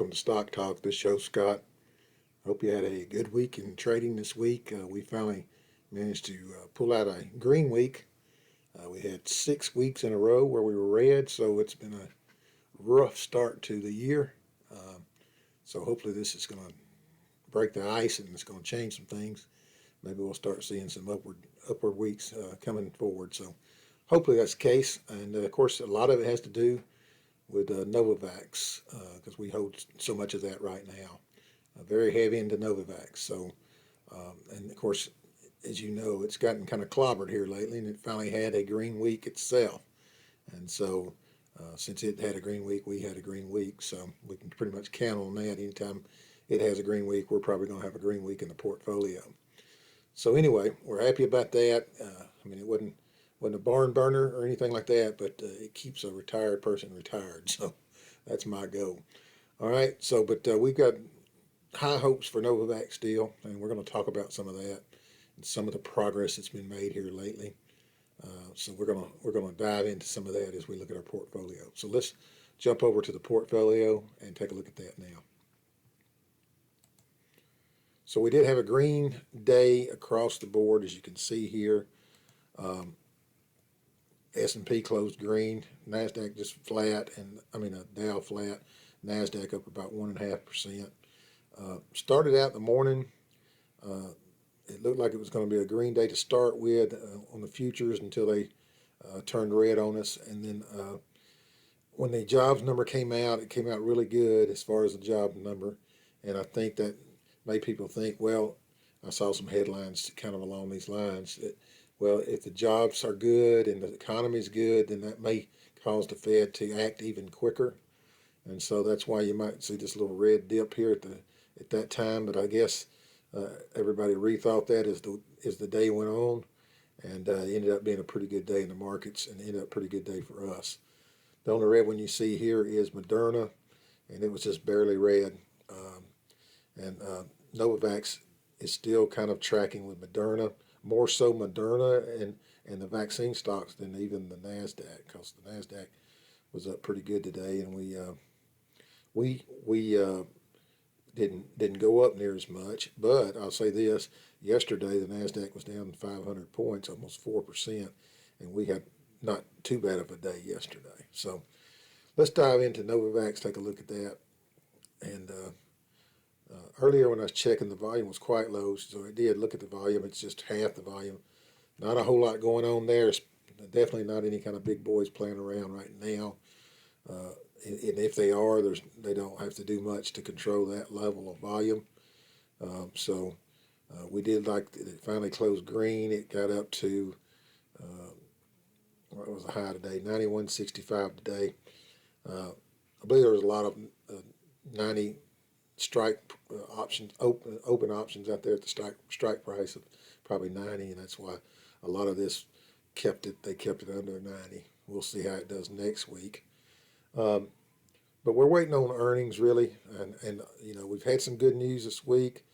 Welcome to Stock Talk. This show, Scott. Hope you had a good week in trading this week. We finally managed to pull out a green week. We had 6 weeks in a row where we were red, so it's been a rough start to the year. So hopefully this is going to break the ice and it's going to change some things. Maybe we'll start seeing some upward weeks coming forward. So hopefully that's the case. And of course, a lot of it has to do with NVAX because we hold so much of that right now. Very heavy into NVAX. So, and of course, as you know, it's gotten kind of clobbered here lately, and it finally had a green week itself. And so, since it had a green week, we had a green week. So we can pretty much count on that. Anytime it has a green week, we're probably going to have a green week in the portfolio. So anyway, we're happy about that. I mean, it wasn't a barn burner or anything like that, but it keeps a retired person retired. So that's my goal. All right. So, but we've got high hopes for NVAX still, and we're going to talk about some of that and some of the progress that's been made here lately. So we're gonna dive into some of that as we look at our portfolio. So let's jump over to the portfolio and take a look at that now. So we did have a green day across the board, as you can see here. S&P closed green, NASDAQ just flat, and Dow flat, NASDAQ up about 1.5%. Started out in the morning. It looked like it was going to be a green day to start with on the futures until they turned red on us. And then when the jobs number came out, it came out really good as far as the job number. And I think that made people think, well, I saw some headlines kind of along these lines that, well, if the jobs are good and the economy is good, then that may cause the Fed to act even quicker. And so that's why you might see this little red dip here at that time. But I guess everybody rethought that as the day went on, and it ended up being a pretty good day in the markets, and ended up a pretty good day for us. The only red one you see here is Moderna, and it was just barely red. And NVAX is still kind of tracking with Moderna, more so Moderna and the vaccine stocks than even the NASDAQ, because the NASDAQ was up pretty good today, and we didn't go up near as much. But I'll say this: yesterday the NASDAQ was down 500 points, almost 4%, and we had not too bad of a day yesterday. So let's dive into NVAX, take a look at that. And earlier when I was checking, the volume was quite low, so I did look at the volume. It's just half the volume. Not a whole lot going on there. It's definitely not any kind of big boys playing around right now. And if they are, they don't have to do much to control that level of volume. So we did like it finally closed green. It got up to what was the high today? 91.65 today. I believe there was a lot of 90 strike options, open options out there at the strike price of probably 90, and that's why a lot of this they kept it under 90. We'll see how it does next week. But we're waiting on earnings really, and we've had some good news this week.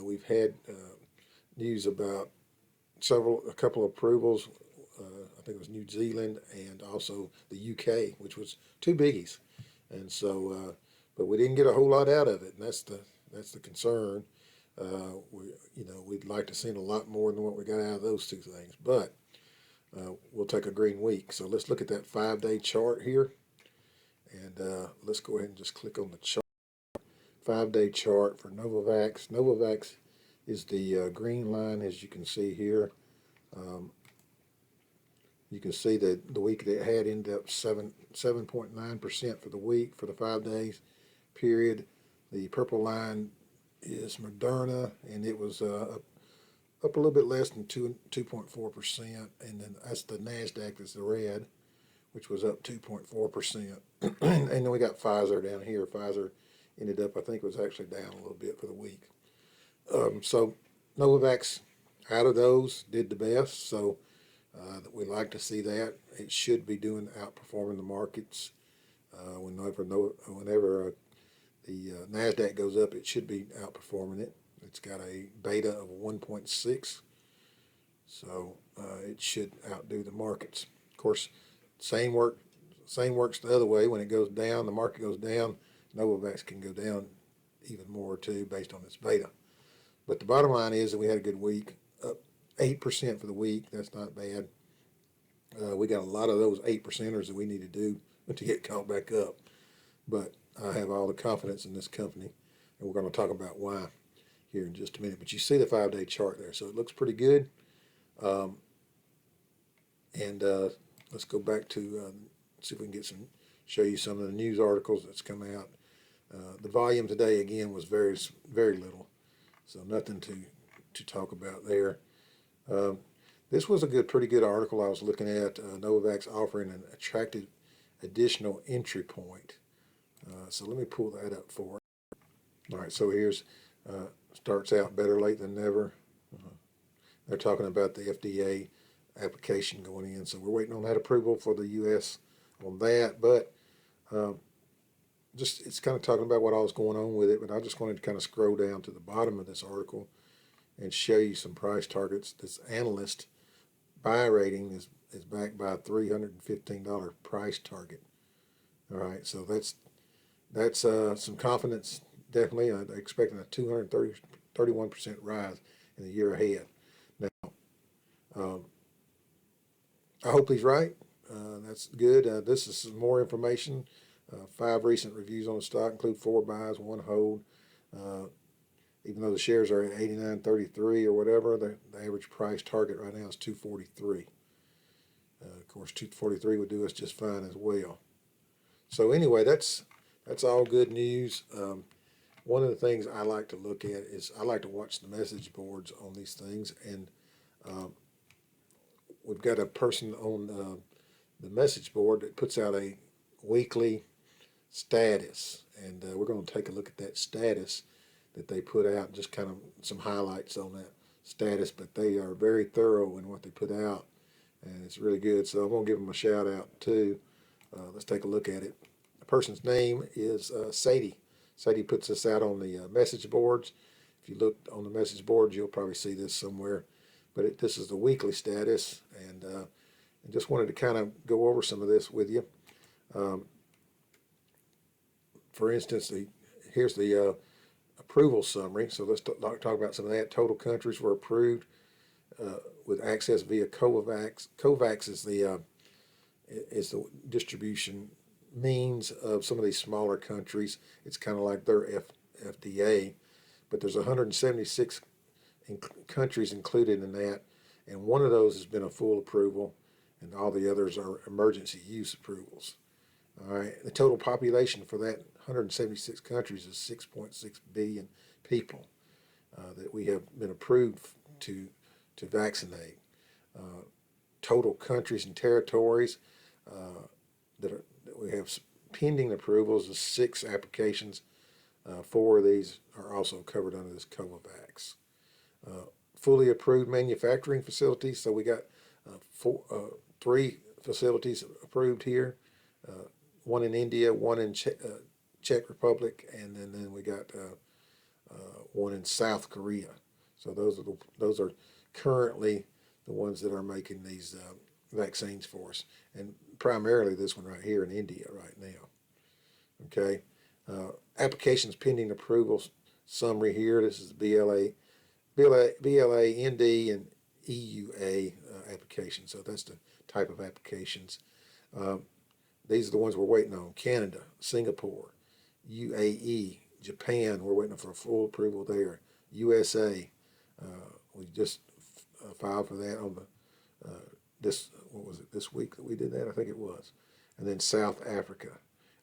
We've had news about a couple of approvals. I think it was New Zealand and also the UK, which was two biggies, and so. But we didn't get a whole lot out of it, and that's the concern. We'd like to see a lot more than what we got out of those two things, but we'll take a green week. So let's look at that 5-day chart here, and let's go ahead and just click on the chart. 5-day chart for NVAX. NVAX is the green line, as you can see here. You can see that the week that it had ended up 7.9% for the week for the 5 days period. The purple line is Moderna, and it was up a little bit less than 2.4%, and then that's the NASDAQ, that's the red, which was up 2.4%. And then we got Pfizer down here. Pfizer ended up, I think it was actually down a little bit for the week. So NVAX out of those did the best, so we like to see that. It should be outperforming the markets. Whenever the NASDAQ goes up, it should be outperforming it. It's got a beta of 1.6, so it should outdo the markets. Of course, same works the other way. When it goes down, the market goes down, Novavax can go down even more too based on its beta. But the bottom line is that we had a good week, up 8% for the week. That's not bad. We got a lot of those 8%ers that we need to do to get caught back up. But I have all the confidence in this company, and we're going to talk about why here in just a minute. But you see the 5-day chart there, so it looks pretty good. And let's go back to see if we can get show you some of the news articles that's come out. The volume today again was very little, so nothing to talk about there. This was a pretty good article I was looking at. Novavax offering an attractive additional entry point. So let me pull that up for you. All right, so here's starts out better late than never. They're talking about the FDA application going in, so we're waiting on that approval for the U.S. on that. But just it's kind of talking about what all is going on with it. But I just wanted to kind of scroll down to the bottom of this article and show you some price targets. This analyst buy rating is backed by a $315 price target. All right, so that's some confidence, definitely. They're expecting a 231% rise in the year ahead. Now, I hope he's right. That's good. This is some more information. 5 recent reviews on the stock include 4 buys, 1 hold. Even though the shares are at 89.33 or whatever, the average price target right now is 243. Of course, 243 would do us just fine as well. So anyway, that's all good news. One of the things I like to look at is I like to watch the message boards on these things, and we've got a person on the message board that puts out a weekly status, and we're going to take a look at that status that they put out, just kind of some highlights on that status. But they are very thorough in what they put out, and it's really good. So I'm going to give them a shout out too. Let's take a look at it. The person's name is Sadie. Sadie puts this out on the message boards. If you look on the message boards, you'll probably see this somewhere. But this is the weekly status, and I just wanted to kind of go over some of this with you. For instance, here's the approval summary. So let's talk about some of that. Total countries were approved with access via COVAX. COVAX is the distribution means of some of these smaller countries. It's kind of like their FDA, but there's 176 countries included in that, and one of those has been a full approval, and all the others are emergency use approvals. All right, the total population for that 176 countries is 6.6 billion people that we have been approved to vaccinate. Total countries and territories that we have pending approvals is 6 applications. 4 of these are also covered under this COVAX. Fully approved manufacturing facilities. So we got 3 facilities approved here. 1 in India, 1 in Czech Republic, and then we got 1 in South Korea. So those are currently the ones that are making these vaccines for us, and primarily this one right here in India right now. Okay, applications pending approval summary here. This is BLA, ND, and EUA application. So that's the type of applications. These are the ones we're waiting on. Canada, Singapore, UAE, Japan, we're waiting for a full approval there. USA, we just filed for that on this week that we did that? I think it was. And then South Africa,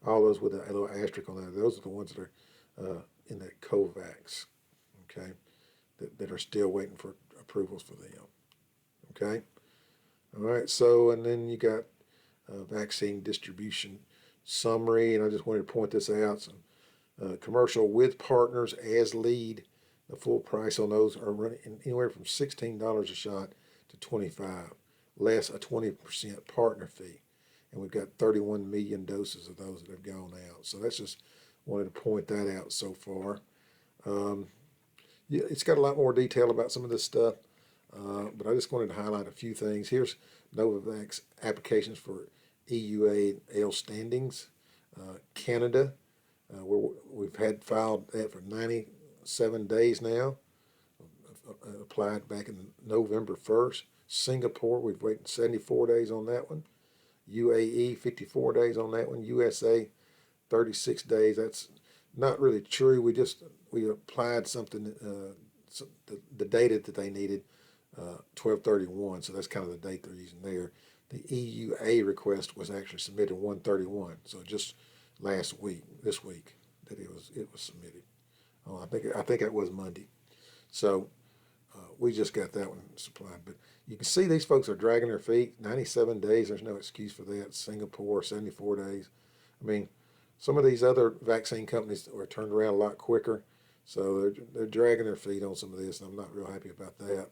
all those with a little asterisk on there. Those are the ones that are in that COVAX, okay, that are still waiting for approvals for them, okay? All right, so, and then you got vaccine distribution summary, and I just wanted to point this out. Some commercial with partners as lead. The full price on those are running anywhere from $16 a shot to $25, less a 20% partner fee. And we've got 31 million doses of those that have gone out. So that's just wanted to point that out so far. Yeah, it's got a lot more detail about some of this stuff, but I just wanted to highlight a few things. Here's Novavax applications for EUA L standings. Canada, We've had filed that for 97 days now. Applied back in November 1st. Singapore, we've waited 74 days on that one. UAE, 54 days on that one. USA, 36 days. That's not really true. We applied something, the data that they needed, 12/31. So that's kind of the date they're using there. The EUA request was actually submitted 1/31. So just this week, that it was submitted. Oh, I think it was Monday. So we just got that one supplied. But you can see these folks are dragging their feet. 97 days, there's no excuse for that. Singapore, 74 days. I mean, some of these other vaccine companies were turned around a lot quicker. So they're dragging their feet on some of this, and I'm not real happy about that.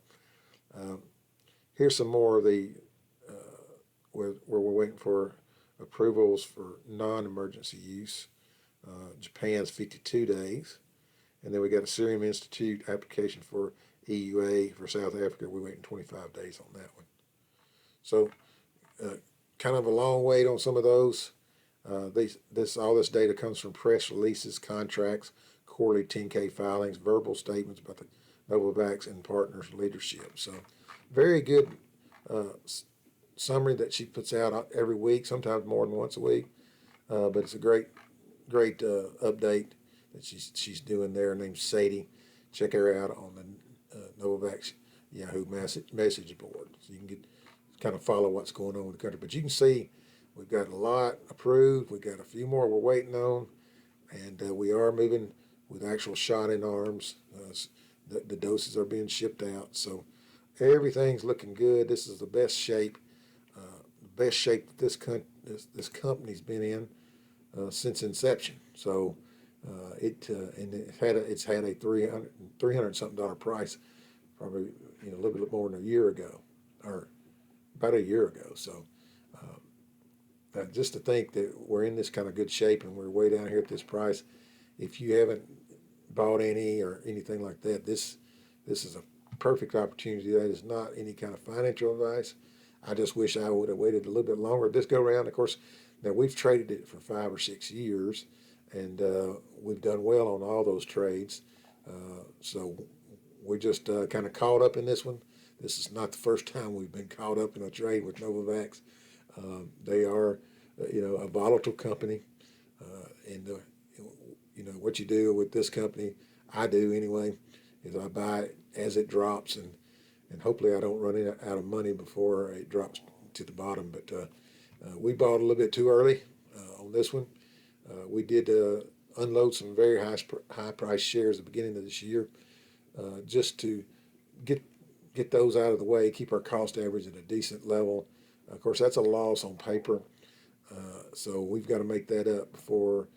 Here's some more of the where we're waiting for approvals for non-emergency use. Japan's 52 days. And then we got a Serum Institute application for EUA for South Africa. We're waiting 25 days on that one. So kind of a long wait on some of those. All this data comes from press releases, contracts, quarterly 10-K filings, verbal statements about the Novavax and partners leadership. So very good summary that she puts out every week, sometimes more than once a week. But it's a great update that she's doing there. Her name's Sadie. Check her out on the Novavax Yahoo message board, so you can kind of follow what's going on with the country. But you can see we've got a lot approved. We've got a few more we're waiting on, and we are moving with actual shot in arms. The doses are being shipped out, so everything's looking good. This is the best shape that this company's been in since inception. So it's had a $300 something price, probably a little bit more than a year ago, or about a year ago. So just to think that we're in this kind of good shape and we're way down here at this price. If you haven't bought any or anything like that, this is a perfect opportunity. That is not any kind of financial advice. I just wish I would have waited a little bit longer this go around. Of course, now we've traded it for 5 or 6 years, and we've done well on all those trades. So we're just kind of caught up in this one. This is not the first time we've been caught up in a trade with Novavax. They are, a volatile company, and what you do with this company, I do anyway, is I buy it as it drops, and hopefully I don't run out of money before it drops to the bottom. But we bought a little bit too early on this one. We did unload some very high price shares at the beginning of this year, just to get those out of the way, keep our cost average at a decent level. Of course, that's a loss on paper, so we've got to make that up before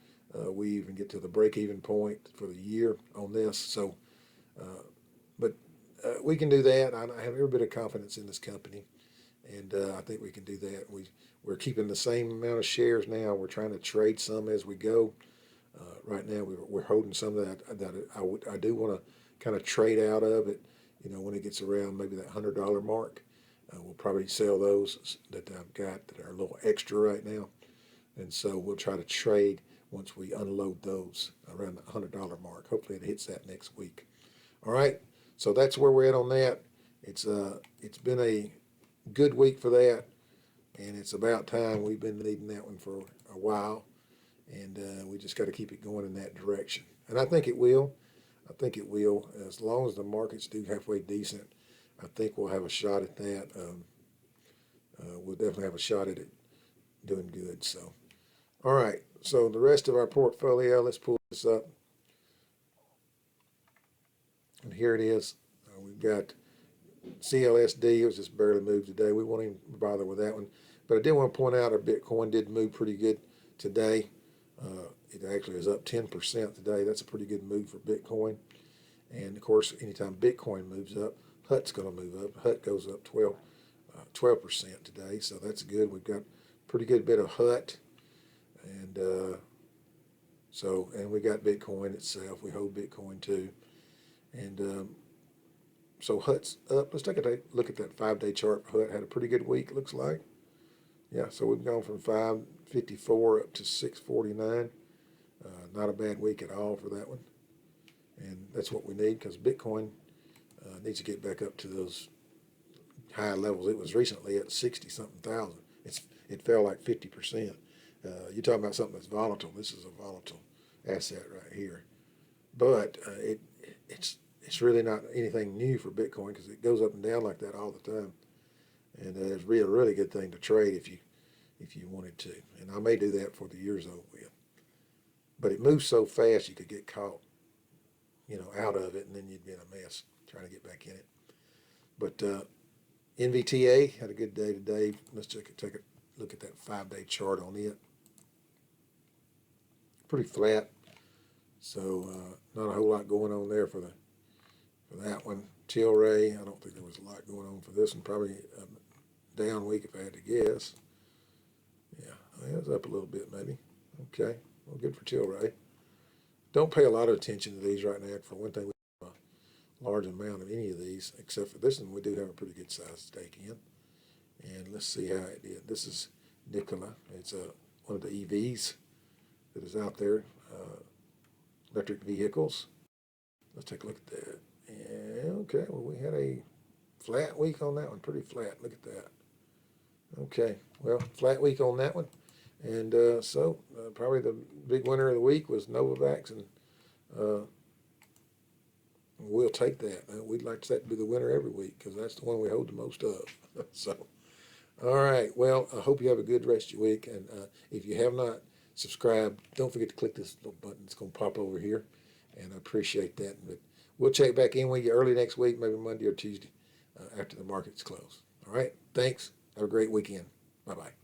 we even get to the break-even point for the year on this. So, but we can do that. I have every bit of confidence in this company, and I think we can do that. We're keeping the same amount of shares now. We're trying to trade some as we go. Right now, we're holding some of that I do want to kind of trade out of it. When it gets around maybe that $100 mark, we'll probably sell those that I've got that are a little extra right now, and so we'll try to trade once we unload those around the $100 mark. Hopefully, it hits that next week. All right, so that's where we're at on that. It's been a good week for that, and it's about time. We've been needing that one for a while, and we just got to keep it going in that direction. And I think it will. As long as the markets do halfway decent, I think we'll have a shot at that. We'll definitely have a shot at it doing good. So, all right. So the rest of our portfolio, let's pull this up. And here it is. We've got CLSD. It was just barely moved today. We won't even bother with that one. But I did want to point out our Bitcoin did move pretty good today. It actually is up 10% today. That's a pretty good move for Bitcoin. And, of course, anytime Bitcoin moves up, HUT's going to move up. HUT goes up 12% today, so that's good. We've got a pretty good bit of HUT. And and we got Bitcoin itself. We hold Bitcoin too. And so HUT's up. Let's take a look at that 5-day chart. HUT had a pretty good week, looks like. Yeah, so we've gone from 554 up to 649. Not a bad week at all for that one. And that's what we need because Bitcoin needs to get back up to those high levels. It was recently at 60 something thousand. It fell like 50%. You're talking about something that's volatile. This is a volatile asset right here. But it's really not anything new for Bitcoin because it goes up and down like that all the time. And it's really a really good thing to trade if you wanted to. And I may do that before the year's over with. But it moves so fast you could get caught, out of it, and then you'd be in a mess trying to get back in it. But NVTA had a good day today. Let's take a look at that 5-day chart on it. Pretty flat, so not a whole lot going on there for that one. Tilray, I don't think there was a lot going on for this one. Probably a down week if I had to guess. Yeah, it was up a little bit maybe. Okay, well, good for Tilray. Don't pay a lot of attention to these right now. For one thing, we have a large amount of any of these, except for this one. We do have a pretty good sized stake in. And let's see how it did. This is Nikola. It's one of the EVs that is out there, electric vehicles. Let's take a look at that. Yeah, okay, well, we had a flat week on that one, pretty flat. Look at that. Okay, well, flat week on that one. And so probably the big winner of the week was NVAX, and we'll take that. We'd like that to be the winner every week because that's the one we hold the most of. So, all right, well, I hope you have a good rest of your week. And if you have not subscribed, don't forget to click this little button. It's going to pop over here, and I appreciate that. But we'll check back in with you early next week, maybe Monday or Tuesday after the market's closed. All right, thanks. Have a great weekend. Bye-bye.